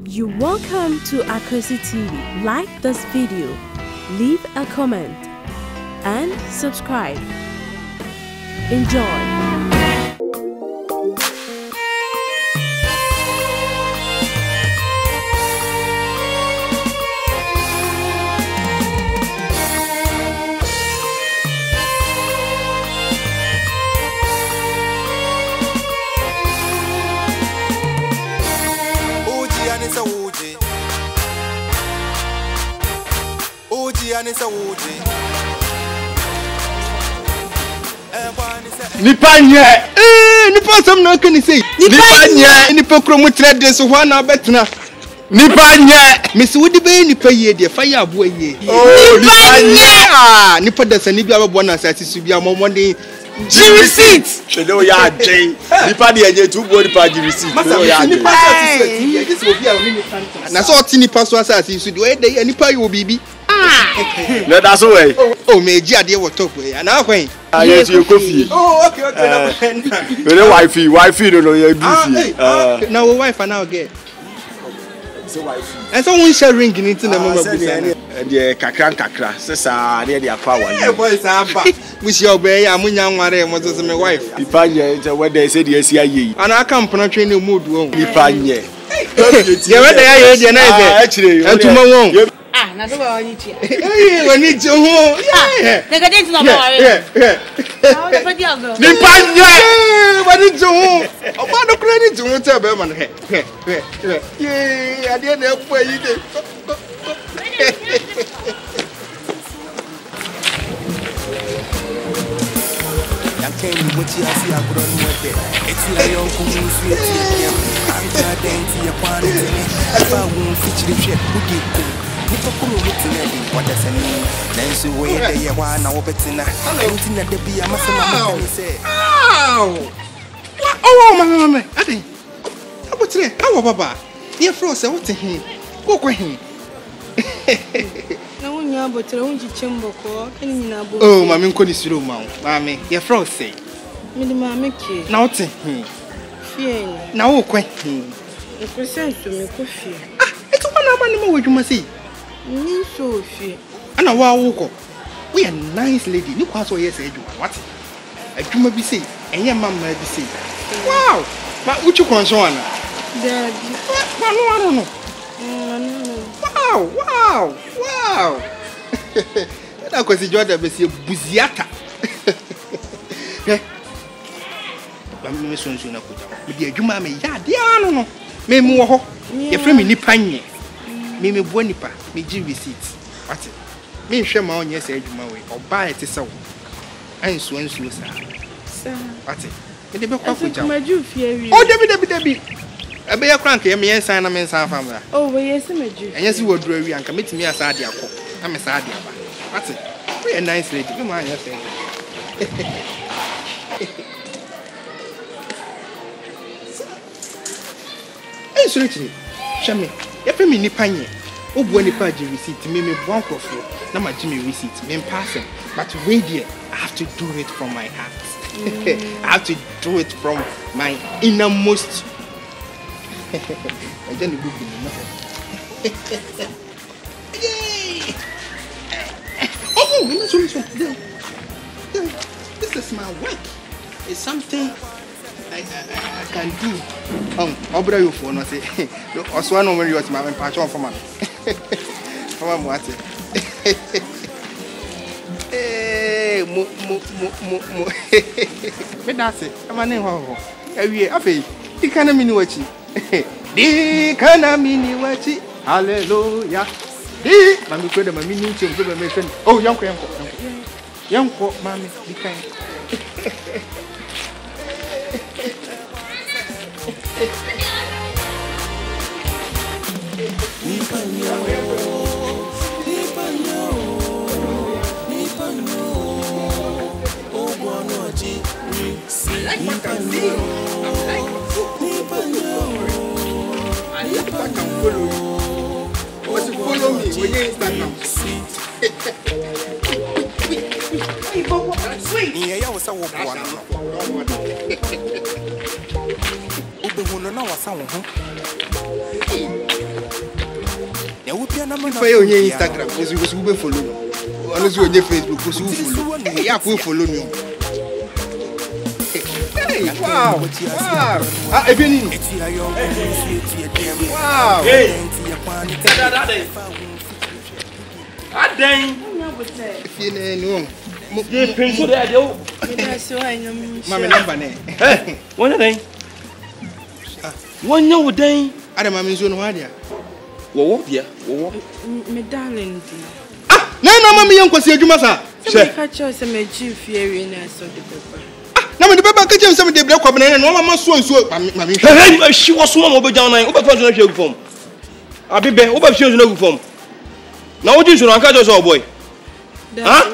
You're welcome to Akosi TV. Like this video, leave a comment, and subscribe. Enjoy. Nipanye nipa sam na kan say nipanye nipa kromu trade so ho na betena nipanye mesi wodi be nipa ye de fa ya abo ye nipanye nipa da sani bi ababo na asasi su bi amomode receipt shede o ya den nipa de enye tu bo nipa receipt o ya nipa asasi ye dis obi a oni nipa na so oti nipa so asasi su de o de nipa ye obibi let us away. Oh, me ade wo top we. Na kwen. Yes, you coffee. Oh, okay. No wifey no you busy. Now wife now get. So wifey. And so we share ring into the mama busa. The kakra. Sesa dey their power. Eh boys amba. We see obey amunya nware mo so me wife. Ipanye where they say the asia ye. And I come put train mood wo. Ipanye. Yeah, where they dey na say. Actually. Antuma won. Na so ba oni tia. Wani je ho. Nega dent no ba ware. Na o fa di ago. Ni panye. Wani je ho. O ma do kura ni je ho te be ma no he. Ade na epo yi de. Yakeni muti asi agro no we. Eti ayon kumu su eti yam. Anta denti ya kwani ni. Aba won fichiri hwe udi ku. Nipokuru mutinedi wadasani nansi we de ye wa na obetina enti na de bia masema me say oh mama ade abotire awo baba ye fro se wote hin kokko hin na wonya abotire wonji chemboko eni nyina bo oh mama nko ni siro ma mama ye fro se me de mama ke na wote hin fie na wo kwa hin e present me ko fie eto na ba ni mo wadwuma sei ni so fie ana wa wo we a nice lady ni kwa so yes adwuma what adwuma bi sei enye mama bi sei wow ma uchi konso ana daddy no wow na ko si joda be si buziata ba me so na ko ja me di adwuma me ya de ano no me mu wo ho ye frɛ me nipa nye me bo nipa me gi receipt what me hwɛ ma onye se adwuma we oba ete se wo ansu sa what me de be kwa fuja ma ju fie wi oh debi ebe ya krank ye me yensan na me nsan famra oh we yes ma ju enye si woduro wi anka metimi asa ade akọ na me sa ade aba what we a nice lady me ma anya se ensu chi shame ye pe me nipa nye obuo nipa ji receipt me bo ankrofo na ma ji me receipt me pass but wait there I have to do it from my heart. I have to do it from my innermost. I don't know. Oh, sorry. This is my work. It's something I can do. Obra you for no say. Oswa no me my patron for man. Mama what? Mo me dance amane ho awie afei dikana mini wachi hallelujah di mami ko da mami ni chim so be me fen oh yanko mami dikan I like what I see. I like what I can follow you. What's you follow me when you're Instagram? Sweet. Yeah, was a walk one. Ube huno na wasa wo ho. If I on Instagram, because we follow. Unless you on Facebook, because we follow. Yeah, we follow you. Hey, wow. Ah, even. Wow. Hey. Adeng. If you know. You pin so there, yo. Mama number ne. Hey, one day. One year day. Adam, I'm in zone one there. Wo bia, wo. Me darling. Ah, na mama yan kwasi adwuma sa. Say catch us me chief here na so the paper. Na me the paper catch us me dey break kwabena na mama so mama. Hey, she was one of obejan nan. Obe fanso na hwe form. Abibe, obe hwe so na form. Na wo ji so na catch us oh boy. Huh?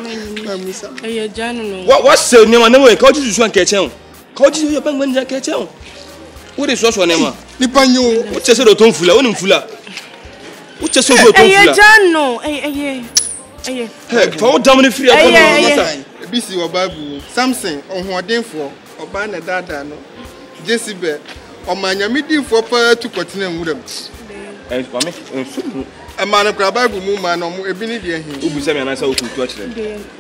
Hey, Janu. What say nema na we ka ji so anka echen. Ka ji yo bang bang anka echen. Wo dey so nema. Nipa nyo. Wo chese do ton fula, wo nim fula. Wo chese do ton fula. Hey, Janu. Hey. Hey, for damn free Hey. BC wa Bible. Samson ohwodenfo oba na dada no. Jesibe omanyamidifo pa tu kotina nwuram. Eh, mama, so Amana kra Bible mu ma no ebi ni de ahin. ubusa me anasa okutu akire.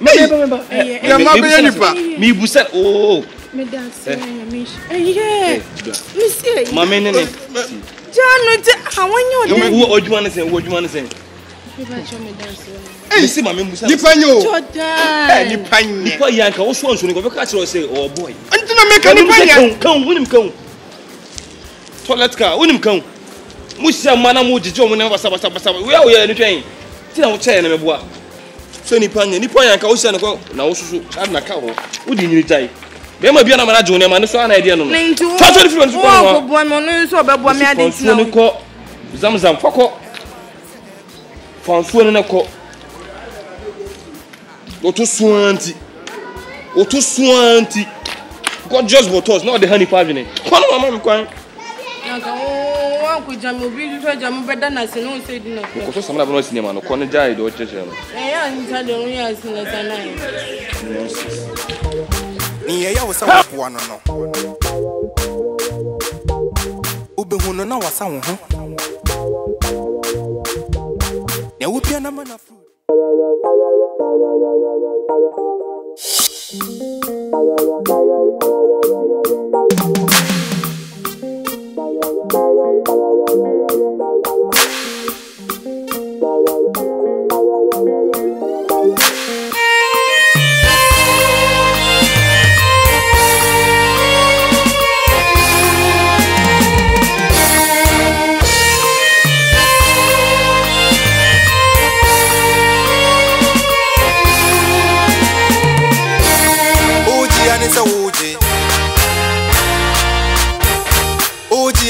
Member. Ya ma be nipa. Me busa oh. Me dance. Hey. Me see. Mama ne. Janu te awon Wo odwuma ne sen, wo odwuma ne sen. Me ba cho me dance. Eh, see mama busa. nipa nyo. Jordan. Nipa nye. Nipa yanka wo so nso ne go be ka kire say oh boy. Anti na make nipa nya. Kan wonim kan. Toilet car wonim kan. Musia mana mu jije o mu ne basa. We a wo ye ni twen. Ti na wo che na meboa. So nipa yanka wo sia ne ko na wo susu ad na ka ho. Wo di nyiri tai. Be ma bia na mana jo ne ma ne so ana ide no no. Fa so di fi no so ko no. Wo bo me no so be bo me ade ti na. Fansuo ne ko zamzam fako. Fansuo ne ko. Oto suanti. God just bottles, not the honey pavine. Kono mama mi kwan. Naka wo ko jam obi so jam beda na se no se di na. Ko so samna bano sinema no kono jai do cheche no. Ya nta de no ya sin na tanai. Ni ya wo sa wo no no. Obehu no na wasa wo ho. Ya wo pia na mana fruit.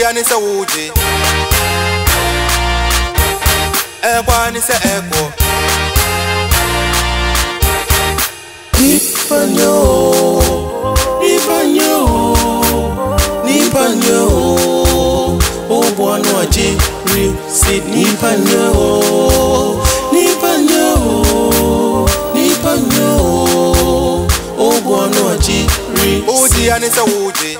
Anisa woje anisa eko nipanyo obwano aje receipt nipanyo obwano aje oji anisa woje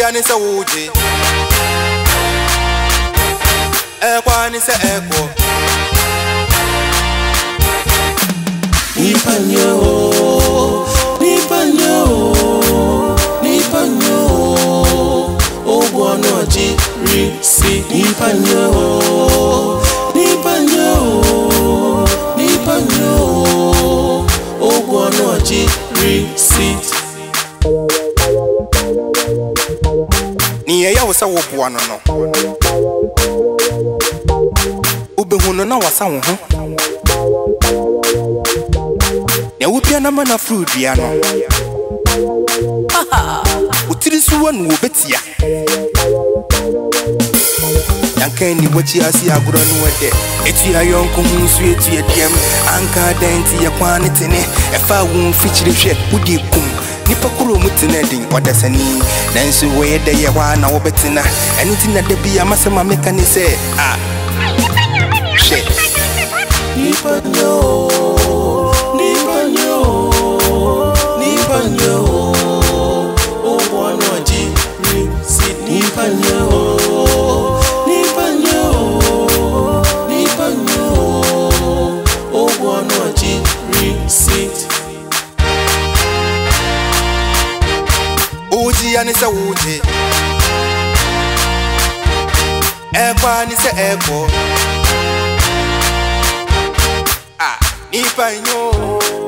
Anisa woje anisa eko nipanyo obwano aji receipt nipanyo obwano aji receipt ni ya wasa wo boa no no obehu no na wasa wo ho ne wo pia na mana fruit bia no utiri suwa no obetia yankan ni wachi asi agoro no wede etu ayonko hu su etu ediem anka denti ya kwane tene efa wo fichire hwe wudi kum nipa kuro mutina din odasani nanso we de ye wa na wo betina enti na de bia masema meka ni se shit nipa nyo o wano ji sit nipa nyo Uji and it's a Uji. Ekwan is a Eko. Ah, Nipa yo.